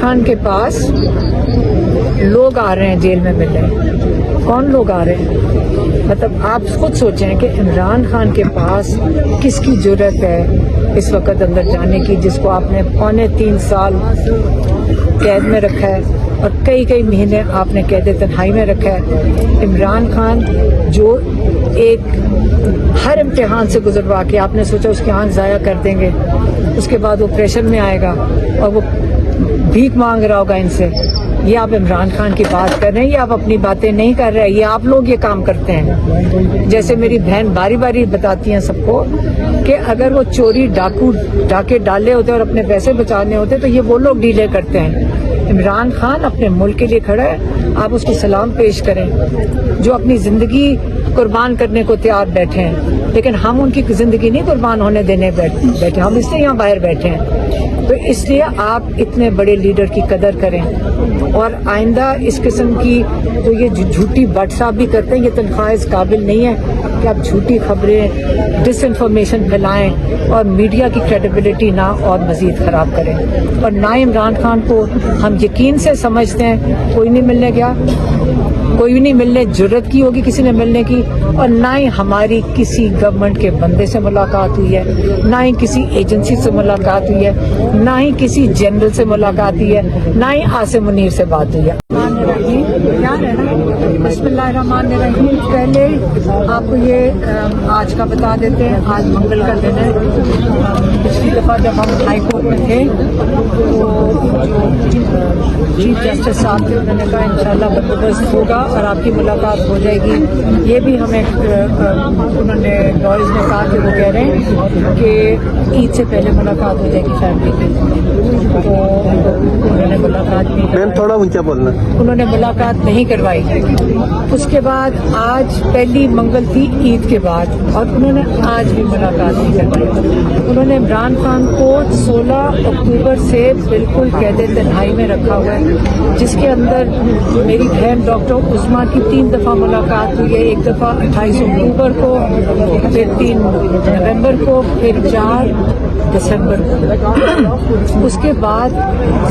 خان کے پاس لوگ آ رہے ہیں جیل میں ملنے. کون لوگ آ رہے ہیں؟ مطلب آپ خود سوچیں کہ عمران خان کے پاس کس کی جرت ہے اس وقت اندر جانے کی، جس کو آپ نے 3.25 سال قید میں رکھا ہے اور کئی مہینے آپ نے قید تنہائی میں رکھا ہے. عمران خان جو ایک ہر امتحان سے گزروا کے آپ نے سوچا اس کی آنکھ ضائع کر دیں گے، اس کے بعد وہ پریشر میں آئے گا اور وہ بھیک مانگ رہا ہوگا ان سے. یہ آپ عمران خان کی بات کر رہے ہیں، یہ آپ اپنی باتیں نہیں کر رہے، یہ آپ لوگ یہ کام کرتے ہیں. جیسے میری بہن باری باری بتاتی ہیں سب کو کہ اگر وہ چوری ڈاکے ڈالے ہوتے اور اپنے پیسے بچانے ہوتے تو یہ وہ لوگ ڈیلے کرتے ہیں. عمران خان اپنے ملک کے لیے کھڑا ہے، آپ اس کو سلام پیش کریں، جو اپنی زندگی قربان کرنے کو تیار بیٹھے ہیں. لیکن ہم ان کی زندگی نہیں قربان ہونے دینے بیٹھے، ہم اس لیے یہاں باہر بیٹھے ہیں. تو اس لیے آپ اتنے بڑے لیڈر کی قدر کریں اور آئندہ اس قسم کی جو یہ جھوٹی بٹ صاحب بھی کرتے ہیں، یہ تنخواہ اس قابل نہیں ہے کہ آپ جھوٹی خبریں ڈس انفارمیشن پھیلائیں اور میڈیا کی کریڈیبلٹی نہ اور مزید خراب کریں. اور نہ عمران خان کو ہم یقین سے سمجھتے ہیں کوئی نہیں ملنے گیا، کوئی نہیں ملنے جرت کی ہوگی کسی نے ملنے کی، اور نہ ہی ہماری کسی گورنمنٹ کے بندے سے ملاقات ہوئی ہے، نہ ہی کسی ایجنسی سے ملاقات ہوئی ہے، نہ ہی کسی جنرل سے ملاقات ہوئی ہے، نہ ہی عاصم منیر سے بات ہوئی ہے. بسم اللہ الرحمن الرحیم. پہلے آپ کو یہ آج کا بتا دیتے ہیں، آج منگل کا دن ہے. پچھلی دفعہ جب ہم ہائی کورٹ میں تھے تو چیف جسٹس صاحب تھے، انہوں نے کہا انشاءاللہ بندوبست ہوگا اور آپ کی ملاقات ہو جائے گی. یہ بھی ہمیں انہوں نے لائرز نے کہا کہ وہ کہہ رہے ہیں کہ عید سے پہلے ملاقات ہو جائے گی فیملی کی. تو انہوں نے ملاقات نہیں، تھوڑا اونچا بولنا، انہوں نے ملاقات نہیں کروائی. اس کے بعد آج پہلی منگل تھی عید کے بعد اور انہوں نے آج بھی ملاقات نہیں کروائی. انہوں نے عمران خان کو 16 اکتوبر سے بالکل قید تنہائی میں رکھا ہوا ہے، جس کے اندر میری بہن ڈاکٹر عظمیٰ کی 3 دفعہ ملاقات ہوئی ہے. ایک دفعہ 28 اکتوبر کو، پھر 3 نومبر کو، پھر 4 دسمبر کو. اس کے بعد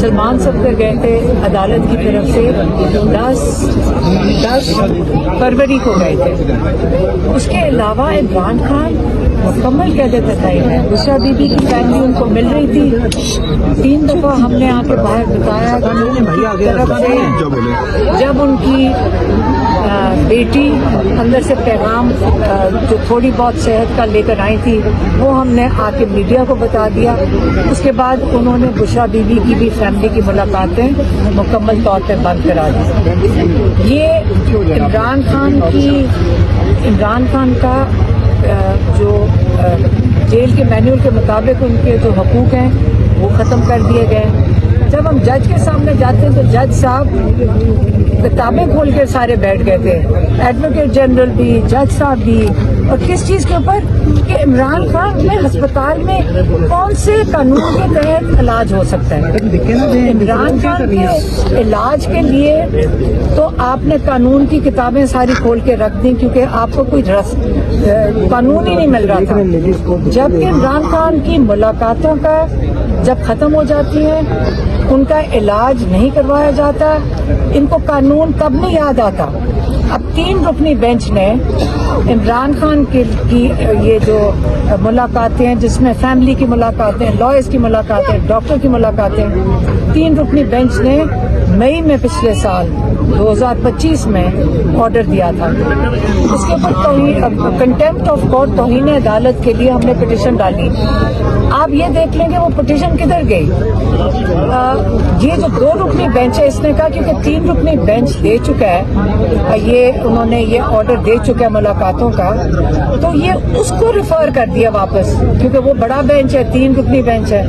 سلمان صفدر گئے تھے عدالت کی طرف سے 10 فروری کو گئے تھے. اس کے علاوہ عمران خان مکمل قید تنہائی ہے. بشرا بی بی کی فیملی ان کو مل رہی تھی. 3 دفعہ ہم نے آ کے باہر بتایا طرف سے جب ان کی بیٹی اندر سے پیغام جو تھوڑی بہت صحت کا لے کر آئی تھی وہ ہم نے آ کے میڈیا کو بتا دیا. اس کے بعد انہوں نے بشرا بی بی کی بھی فیملی کی ملاقاتیں مکمل طور پہ بند کرا دی. یہ عمران خان کا جو جیل کے مینیول کے مطابق ان کے جو حقوق ہیں وہ ختم کر دیے گئے. جب ہم جج کے سامنے جاتے ہیں تو جج صاحب کتابیں کھول کے سارے بیٹھ گئے تھے، ایڈوکیٹ جنرل بھی، جج صاحب بھی. اور کس چیز کے اوپر کہ عمران خان میں ہسپتال میں کون سے قانون کے تحت علاج ہو سکتا ہے. عمران خان کے علاج کے لیے تو آپ نے قانون کی کتابیں ساری کھول کے رکھ دیں کیونکہ آپ کو کوئی قانون ہی نہیں مل رہا تھا. جبکہ عمران خان کی ملاقاتوں کا جب ختم ہو جاتی ہیں ان کا علاج نہیں کروایا جاتا، ان کو قانون کب نہیں یاد آتا. اب 3 رکنی بینچ نے عمران خان کی یہ جو ملاقاتیں ہیں جس میں فیملی کی ملاقاتیں، لائرز کی ملاقاتیں، ڈاکٹر کی ملاقاتیں، 3 رکنی بینچ نے مئی میں پچھلے سال 2025 میں آرڈر دیا تھا. اس کے اوپر کنٹیمپٹ آف کورٹ، توہین عدالت کے لیے ہم نے پٹیشن ڈالی. آپ یہ دیکھ لیں گے وہ پٹیشن کدھر گئی. یہ جو 2 رکنی بینچ ہے اس نے کہا کیونکہ 3 رکنی بینچ دے چکا ہے، یہ انہوں نے یہ آرڈر دے چکا ہے ملاقاتوں کا، تو یہ اس کو ریفر کر دیا واپس کیونکہ وہ بڑا بینچ ہے، 3 رکنی بینچ ہے.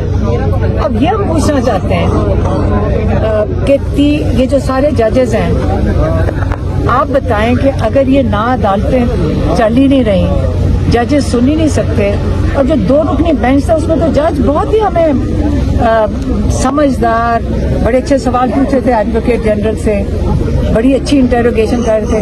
اب یہ ہم پوچھنا چاہتے ہیں کہ یہ جو سارے ججز ہیں آپ بتائیں کہ اگر یہ نہ عدالتیں چل ہی نہیں رہی، ججز سن ہی نہیں سکتے، اور جو 2 رکنی بینچ تھا اس میں تو جج بہت ہی ہمیں سمجھدار، بڑے اچھے سوال پوچھے تھے ایڈوکیٹ جنرل سے، بڑی اچھی انٹروگیشن کر رہے تھے.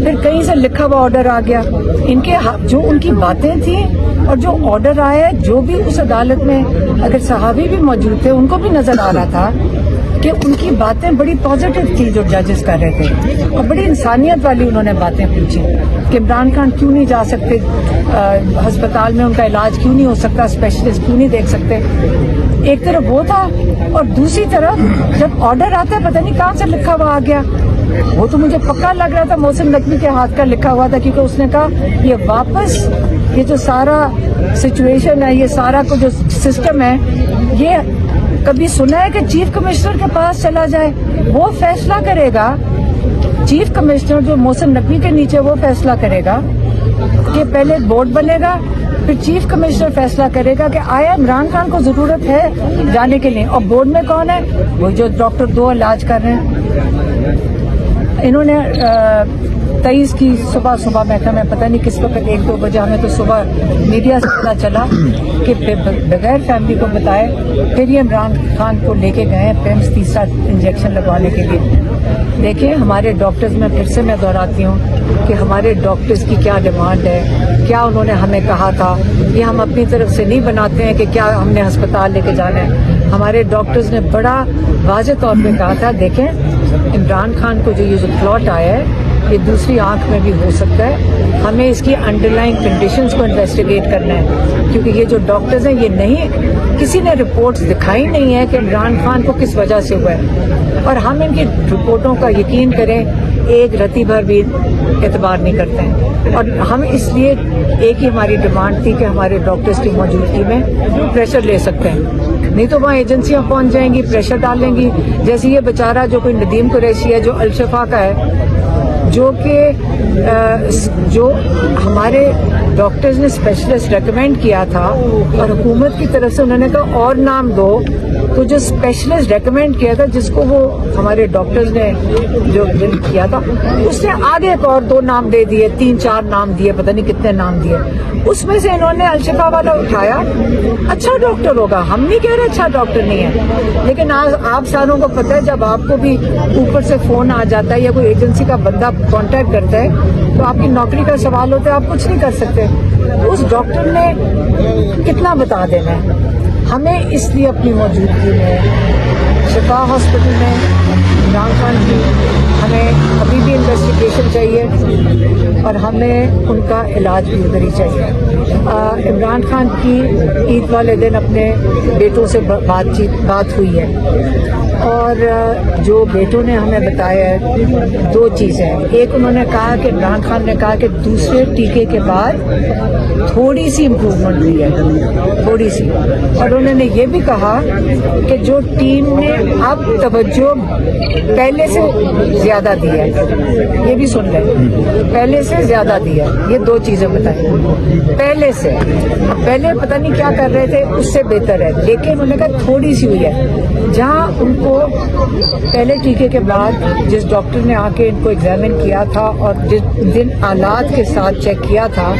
پھر کہیں سے لکھا ہوا آرڈر آ گیا. ان کے جو ان کی باتیں تھیں اور جو آرڈر آیا ہے، جو بھی اس عدالت میں اگر صحافی بھی موجود تھے ان کو بھی نظر آ رہا تھا کہ ان کی باتیں بڑی پازیٹیو تھی جو ججز کر رہے تھے، اور بڑی انسانیت والی انہوں نے باتیں پوچھی کہ عمران خان کیوں نہیں جا سکتے ہسپتال میں، ان کا علاج کیوں نہیں ہو سکتا، اسپیشلسٹ کیوں نہیں دیکھ سکتے. ایک طرف وہ تھا، اور دوسری طرف جب آرڈر آتا ہے پتہ نہیں کہاں سے لکھا ہوا آ گیا. وہ تو مجھے پکا لگ رہا تھا محسن نقوی کے ہاتھ کا لکھا ہوا تھا، کیونکہ اس نے کہا یہ واپس یہ جو سارا سچویشن ہے، یہ سارا کو جو سسٹم ہے، یہ کبھی سنا ہے کہ چیف کمشنر کے پاس چلا جائے، وہ فیصلہ کرے گا. چیف کمشنر جو محسن نقوی کے نیچے، وہ فیصلہ کرے گا کہ پہلے بورڈ بنے گا، پھر چیف کمشنر فیصلہ کرے گا کہ آیا عمران خان کو ضرورت ہے جانے کے لیے. اور بورڈ میں کون ہے؟ وہ جو ڈاکٹر دو علاج کر رہے ہیں. انہوں نے 23 کی صبح میں کہا، میں پتہ نہیں کس وقت 1-2 بجے، ہمیں تو صبح میڈیا سے پتہ چلا کہ بغیر فیملی کو بتائے پھر یہ عمران خان کو لے کے گئے پیمس تیسرا انجیکشن لگوانے کے لیے. دیکھیں ہمارے ڈاکٹرز میں پھر سے میں دہراتی ہوں کہ ہمارے ڈاکٹرز کی کیا ڈیمانڈ ہے، کیا انہوں نے ہمیں کہا تھا. یہ ہم اپنی طرف سے نہیں بناتے ہیں کہ کیا ہم نے ہسپتال لے کے جانا ہے. ہمارے ڈاکٹرز نے بڑا واضح طور پہ کہا تھا، دیکھیں عمران خان کو جو کلاٹ آیا ہے یہ دوسری آنکھ میں بھی ہو سکتا ہے، ہمیں اس کی انڈر لائن کنڈیشنز کو انویسٹیگیٹ کرنا ہے. کیونکہ یہ جو ڈاکٹرز ہیں، یہ نہیں، کسی نے رپورٹس دکھائی نہیں ہے کہ عمران خان کو کس وجہ سے ہوا ہے، اور ہم ان کی رپورٹوں کا یقین کریں ایک رتی بھر بھی اعتبار نہیں کرتے ہیں. اور ہم اس لیے ایک ہی ہماری ڈیمانڈ تھی کہ ہمارے ڈاکٹرز کی موجودگی میں پریشر لے سکتے ہیں، نہیں تو وہاں ایجنسیاں پہنچ جائیں گی، پریشر ڈالیں گی. جیسے یہ بیچارہ جو کوئی ندیم قریشی ہے جو الشفا کا ہے، جو کہ جو ہمارے ڈاکٹرز نے اسپیشلسٹ ریکمینڈ کیا تھا، اور حکومت کی طرف سے انہوں نے کہا اور نام دو، تو جو اسپیشلسٹ ریکمینڈ کیا تھا جس کو وہ ہمارے ڈاکٹرز نے جو کیا تھا، اس نے آگے ایک اور 2 نام دے دیے، 3-4 نام دیے، پتہ نہیں کتنے نام دیے. اس میں سے انہوں نے الشفا والا اٹھایا. اچھا ڈاکٹر ہوگا، ہم نہیں کہہ رہے اچھا ڈاکٹر نہیں ہے، لیکن آپ ساروں کو پتہ ہے جب آپ کو بھی اوپر سے فون آ جاتا ہے یا کوئی ایجنسی کا بندہ کانٹیکٹ کرتا ہے تو آپ کی نوکری کا سوال ہوتا ہے، آپ کچھ نہیں کر سکتے. اس ڈاکٹر نے کتنا بتا دینا ہے. ہمیں اس لیے اپنی موجودگی میں شفا ہاسپٹل میں عمران خان کی ہمیں ابھی بھی انویسٹیگیشن چاہیے، اور ہمیں ان کا علاج بھی ادھر ہی چاہیے. عمران خان کی عید والے دن اپنے بیٹوں سے بات ہوئی ہے، اور جو بیٹوں نے ہمیں بتایا ہے 2 چیزیں. ایک انہوں نے کہا کہ عمران خان نے کہا کہ دوسرے ٹیکے کے بعد تھوڑی سی امپروومنٹ ہوئی ہے، تھوڑی سی. اور انہوں نے یہ بھی کہا کہ جو ٹیم نے اب توجہ پہلے سے زیادہ دی ہے، یہ بھی سن لیں، پہلے سے زیادہ دی ہے. یہ 2 چیزیں بتائیں پہلے سے. اب پہلے پتہ نہیں کیا کر رہے تھے، اس سے بہتر ہے، لیکن انہوں نے کہا تھوڑی سی ہوئی ہے. جہاں ان کو پہلے ٹیکے کے بعد جس ڈاکٹر نے آ کے ان کو ایگزامن کیا تھا اور جن آلات کے ساتھ چیک کیا تھا،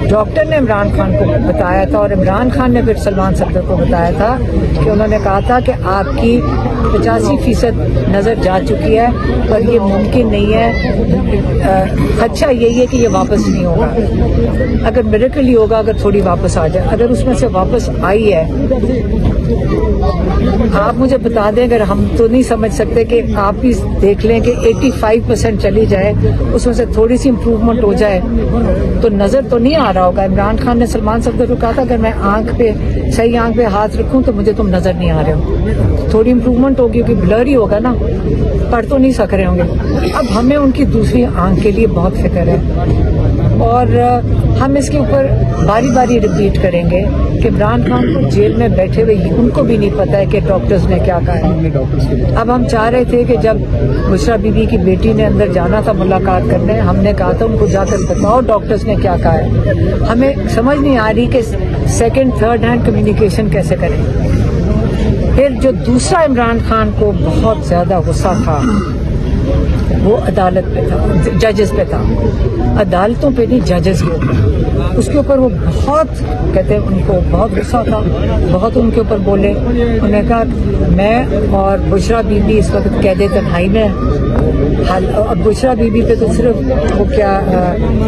ڈاکٹر نے عمران خان کو بتایا تھا، اور عمران خان نے پھر سلمان صفدر کو بتایا تھا کہ انہوں نے کہا تھا کہ آپ کی 85% نظر جا چکی ہے اور یہ ممکن نہیں ہے. خدشہ یہی ہے کہ یہ واپس نہیں ہوگا. اگر میریکل ہی ہوگا اگر تھوڑی واپس آ جائے. اگر اس میں سے واپس آئی ہے، آپ مجھے بتا دیں، اگر ہم تو نہیں سمجھ سکتے کہ آپ بھی دیکھ لیں کہ 85% چلی جائے، اس میں سے تھوڑی سی امپروومنٹ ہو جائے تو نظر تو نہیں آ رہا ہوگا. عمران خان نے سلمان صفدر کو کہا تھا اگر میں صحیح آنکھ پہ ہاتھ رکھوں تو مجھے تم نظر نہیں آ رہے ہو. تھوڑی امپروومنٹ ہوگی کیونکہ بلر ہی ہوگا نا، پڑھ تو نہیں سک رہے ہوں گے. اب ہمیں ان کی دوسری آنکھ کے لیے بہت فکر ہے، اور ہم اس کے اوپر باری باری ریپیٹ کریں گے کہ عمران خان کو جیل میں بیٹھے ہوئے ان کو بھی نہیں پتا ہے کہ ڈاکٹرز نے کیا کہا ہے. اب ہم چاہ رہے تھے کہ جب بشرا بی بی کی بیٹی نے اندر جانا تھا ملاقات کرنے، ہم نے کہا تھا ان کو جا کر بتاؤ ڈاکٹرز نے کیا کہا ہے. ہمیں سمجھ نہیں آ رہی کہ 2nd 3rd ہینڈ کمیونیکیشن کیسے کریں. پھر جو دوسرا عمران خان کو بہت زیادہ غصہ تھا وہ عدالت پہ تھا، ججز پہ تھا. عدالتوں پہ نہیں، ججز کے اوپر. اس کے اوپر وہ بہت کہتے ہیں ان کو بہت غصہ تھا، بہت ان کے اوپر بولے. انہوں نے کہا میں اور بشرا بی بی اس وقت قید تنہائی میں. اب بشرا بی بی پہ تو صرف وہ کیا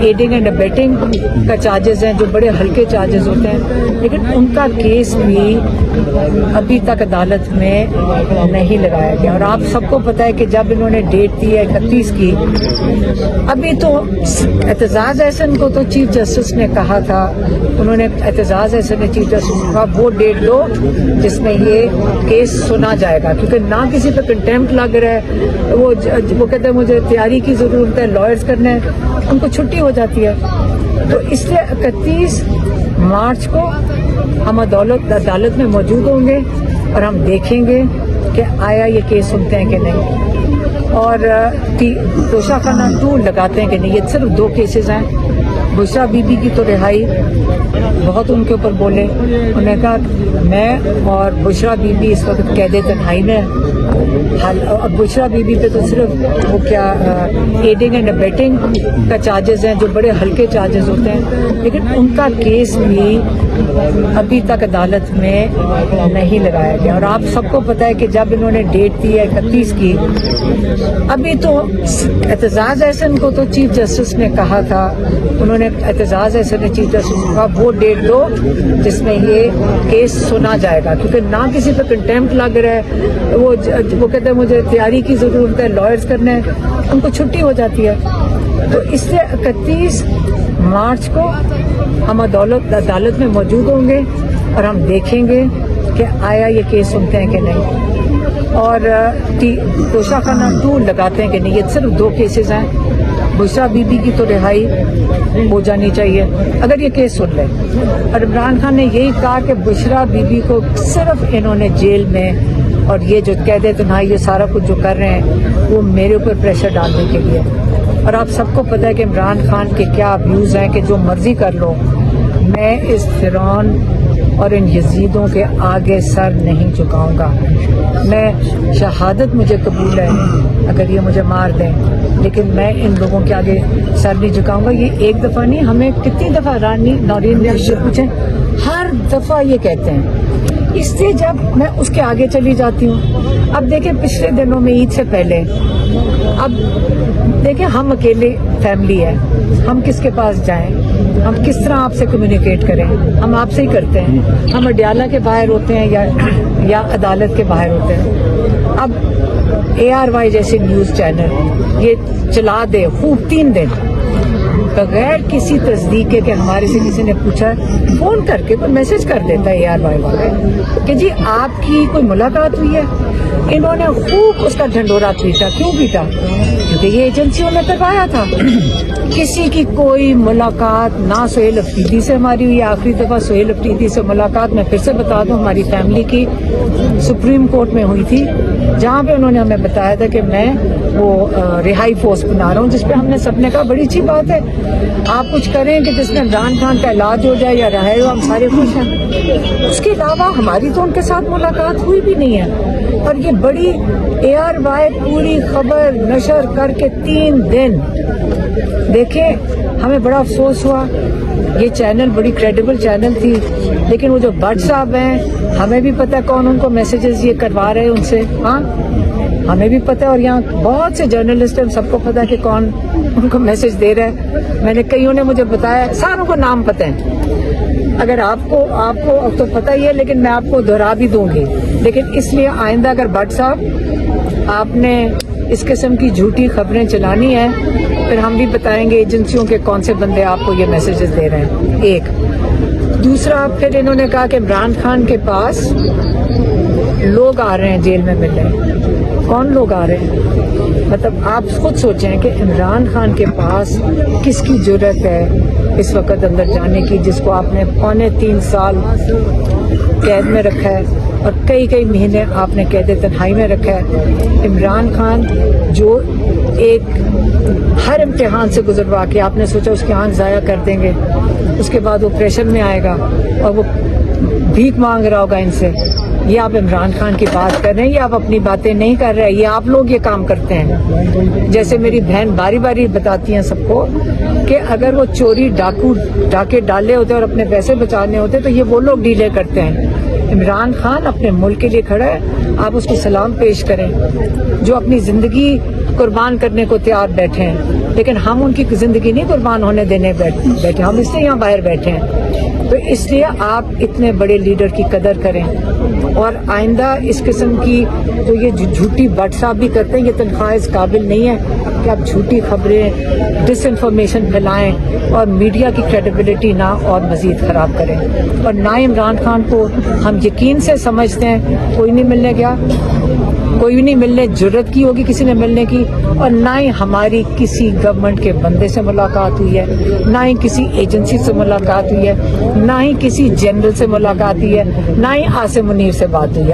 ایڈنگ اینڈ ابیٹنگ کا چارجز ہیں جو بڑے ہلکے چارجز ہوتے ہیں، لیکن ان کا کیس بھی ابھی تک عدالت میں نہیں لگایا گیا. اور آپ سب کو پتا ہے کہ جب انہوں نے ڈیٹ دی ہے 31 کی, ابھی تو اعتزاز احسن کو تو چیف جسٹس نے کہا تھا, انہوں نے اعتزاز احسن نے چیف جسٹس کو کہا وہ ڈیٹ دو جس میں یہ کیس سنا جائے گا, کیونکہ نہ کسی پہ کنٹیمپٹ لگ رہا ہے. وہ کہتے ہیں مجھے تیاری کی ضرورت ہے, لائرز کرنے ہیں, ان کو چھٹی ہو جاتی ہے. تو اس لیے 31 مارچ کو ہم عدالت میں موجود ہوں گے اور ہم دیکھیں گے کہ آیا یہ کیس سنتے ہیں کہ نہیں, اور توشہ خانہ 2 لگاتے ہیں کہ نہیں. یہ صرف 2 کیسز ہیں. بشرا بی بی کی تو رہائی, بہت ان کے اوپر بولے, انہوں نے کہا میں اور بشرا بی بی اس وقت قید تنہائی میں. بشرا بی بی پہ تو صرف وہ کیا ایڈنگ اینڈ ابیٹنگ کا چارجز ہیں جو بڑے ہلکے چارجز ہوتے ہیں, لیکن ان کا کیس بھی ابھی تک عدالت میں نہیں لگایا گیا. اور آپ سب کو پتا ہے کہ جب انہوں نے ڈیٹ دی ہے 31 کی, ابھی تو اعتزاز احسن کو تو چیف جسٹس نے کہا تھا, انہوں نے اعتزاز احسن نے چیف جسٹس کو کہا وہ ڈیٹ دو جس میں یہ کیس سنا جائے گا, کیونکہ نہ کسی پہ کنٹیمپٹ لگ رہا ہے. وہ کہتے ہیں مجھے تیاری کی ضرورت ہے, لائرز کرنے ہیں, ان کو چھٹی ہو جاتی ہے. تو اس لیے 31 مارچ کو ہم عدالت میں موجود ہوں گے اور ہم دیکھیں گے کہ آیا یہ کیس سنتے ہیں کہ نہیں, اور توشہ خانہ 2 لگاتے ہیں کہ نہیں. یہ صرف 2 کیسز ہیں. بشرا بی بی کی تو رہائی ہو جانی چاہیے اگر یہ کیس سن لیں. اور عمران خان نے یہی کہا کہ بشرا بی بی کو صرف انہوں نے جیل میں, اور یہ جو قید تنہائی یہ سارا کچھ جو کر رہے ہیں وہ میرے اوپر پریشر ڈالنے کے لیے. اور آپ سب کو پتہ ہے کہ عمران خان کے کیا ویوز ہیں کہ جو مرضی کر لو, میں اس فرعون اور ان یزیدوں کے آگے سر نہیں جھکاؤں گا. میں شہادت مجھے قبول ہے اگر یہ مجھے مار دیں, لیکن میں ان لوگوں کے آگے سر نہیں جھکاؤں گا. یہ ایک دفعہ نہیں, ہمیں کتنی دفعہ نورین نے سے پوچھیں, ہر دفعہ یہ کہتے ہیں. اس لیے جب میں اس کے آگے چلی جاتی ہوں, اب دیکھیں پچھلے دنوں میں عید سے پہلے, اب دیکھیں ہم اکیلے فیملی ہے, ہم کس کے پاس جائیں, ہم کس طرح آپ سے کمیونیکیٹ کریں, ہم آپ سے ہی کرتے ہیں. ہم اڈیالہ کے باہر ہوتے ہیں یا عدالت کے باہر ہوتے ہیں. اب ARY جیسے نیوز چینل یہ چلا دے خوب 3 دن بغیر کسی تصدیق کے کہ ہمارے سے کسی نے پوچھا, فون کر کے کوئی میسج کر دیتا ہے ARY والے کہ جی آپ کی کوئی ملاقات ہوئی ہے. انہوں نے خوب اس کا ڈھنڈورا پیٹا. کیوں پیٹا؟ کیونکہ یہ ایجنسیوں نے کروایا تھا. کسی کی کوئی ملاقات نہ سہیل افریدی سے ہماری ہوئی. آخری دفعہ سہیل افریدی سے ملاقات میں پھر سے بتا دوں ہماری فیملی کی سپریم کورٹ میں ہوئی تھی, جہاں پہ انہوں نے ہمیں بتایا تھا کہ میں وہ رہائی فورس بنا رہا ہوں, جس پہ ہم نے سب نے کہا بڑی اچھی بات ہے, آپ کچھ کریں کہ جس میں عمران خان کا علاج ہو جائے یا رہائی ہو, ہم سارے خوش ہیں. اس کے علاوہ ہماری تو ان کے ساتھ ملاقات ہوئی بھی نہیں ہے. اور یہ بڑی ARY پوری خبر نشر کر کے 3 دن دیکھیں, ہمیں بڑا افسوس ہوا. یہ چینل بڑی کریڈیبل چینل تھی, لیکن وہ جو بٹ صاحب ہیں ہمیں بھی پتہ ہے کون ان کو میسیجز یہ کروا رہے ہیں ان سے, ہاں ہمیں بھی پتہ ہے, اور یہاں بہت سے جرنلسٹ ہیں سب کو پتہ ہے کہ کون ان کو میسج دے رہا ہے. میں نے کئیوں نے مجھے بتایا, ساروں کو نام پتہ ہیں, اگر آپ کو اب تو پتہ ہی ہے, لیکن میں آپ کو دہرا بھی دوں گی. لیکن اس لیے آئندہ اگر بٹ صاحب آپ نے اس قسم کی جھوٹی خبریں چلانی ہیں, پھر ہم بھی بتائیں گے ایجنسیوں کے کون سے بندے آپ کو یہ میسیجز دے رہے ہیں. ایک دوسرا, پھر انہوں نے کہا کہ عمران خان کے پاس لوگ آ رہے ہیں جیل میں ملنے. کون لوگ آ رہے ہیں؟ مطلب آپ خود سوچیں کہ عمران خان کے پاس کس کی جرت ہے اس وقت اندر جانے کی, جس کو آپ نے 3.25 سال قید میں رکھا ہے اور کئی مہینے آپ نے قید تنہائی میں رکھا ہے. عمران خان جو ایک ہر امتحان سے گزروا کے آپ نے سوچا اس کی آنکھ ضائع کر دیں گے, اس کے بعد وہ پریشر میں آئے گا اور وہ بھیک مانگ رہا ہوگا ان سے. یہ آپ عمران خان کی بات کر رہے ہیں, یہ آپ اپنی باتیں نہیں کر رہے, یہ آپ لوگ یہ کام کرتے ہیں. جیسے میری بہن باری باری بتاتی ہیں سب کو کہ اگر وہ چوری ڈاکے ڈالے ہوتے اور اپنے پیسے بچانے ہوتے تو یہ وہ لوگ ڈیلے کرتے ہیں. عمران خان اپنے ملک کے لیے کھڑا ہے، آپ اس کو سلام پیش کریں، جو اپنی زندگی قربان کرنے کو تیار بیٹھے ہیں، لیکن ہم ان کی زندگی نہیں قربان ہونے دینے بیٹھے، ہم اس لیے یہاں باہر بیٹھے ہیں۔ تو اس لیے آپ اتنے بڑے لیڈر کی قدر کریں، اور آئندہ اس قسم کی جو یہ جھوٹی بٹ صاحب بھی کرتے ہیں، یہ تنخواہ اس قابل نہیں ہے کہ آپ جھوٹی خبریں، ڈس انفارمیشن پھیلائیں اور میڈیا کی کریڈیبلٹی نہ اور مزید خراب کریں۔ اور نہ عمران خان کو ہم یقین سے سمجھتے ہیں، کوئی نہیں ملنے گیا، کوئی نہیں ملنے جرت کی ہوگی کسی نے ملنے کی، اور نہ ہی ہماری کسی گورنمنٹ کے بندے سے ملاقات ہوئی ہے، نہ ہی کسی ایجنسی سے ملاقات ہوئی ہے، نہ ہی کسی جنرل سے ملاقات ہوئی ہے، نہ ہی عاصم منیر سے بات ہوئی ہے۔